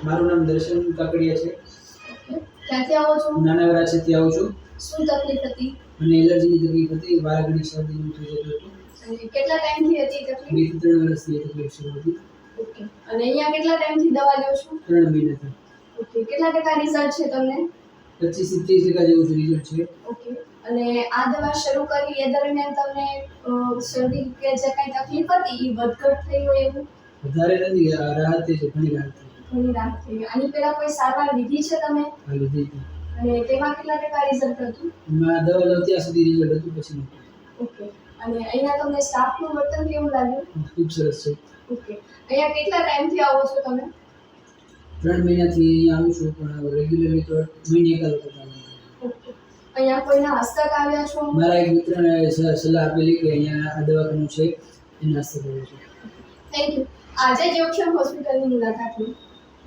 મારું નામ દર્શન કાકડિયા છે. ક્યાંથી આવો છો? નાના વરાછાથી આવું છું. શું તકલીફ હતી? મને એલર્જીની તકલીફ હતી. વારાઘડી શરદીનું થઈ જતું હતું. અને કેટલા ટાઈમથી હતી તકલીફ? 2-3 વર્ષથી એ તકલીફ શરૂ હતી. ઓકે. અને અહીંયા કેટલા ટાઈમથી દવા લ્યો છો? 3 મહિનાથી. ઓકે. કેટલા ટકા રિઝલ્ટ છે તમને? 25-30% જેવું રિઝલ્ટ છે. ઓકે. અને આ દવા શરૂ કરી એ દરમિયાન તમને શરદી કે જે કાંઈ તકલીફ હતી એ વધઘટ થઈ હોય એવું? વધારે નથી, રાહત થઈ છે, ઘણી રાહત થઈ છે. ઘણી રાહત થઈ ગઈ. આની પહેલા કોઈ સારવાર લીધી છે તમે? આ લીધી હતી. અને તેમાં કેટલા ટકા રિઝલ્ટ હતું? એમાં દવા લઉં ત્યાં સુધી રિઝલ્ટ હતું, પછી નહોતું. ઓકે. અને અહીંયા તમને સ્ટાફનું વર્તન કેવું લાગ્યું? ખૂબ સરસ છે. ઓકે. અહીંયા કેટલા ટાઈમથી આવો છો તમે? 3 મહિનાથી અહીંયા આવું છું, પણ રેગ્યુલરલી તો મહિને એકાદ વખત આવું છું. ઓકે. અહીંયા કોઈના હસ્તક આવ્યા છો? મારા એક મિત્રને સલાહ આપેલી કે અહીંયા આ દવાખાનું છે, એના હસ્તક આવ્યો છું. Thank you. આજે જ યોગક્ષેમ હોસ્પિટલની મુલાકાત લો.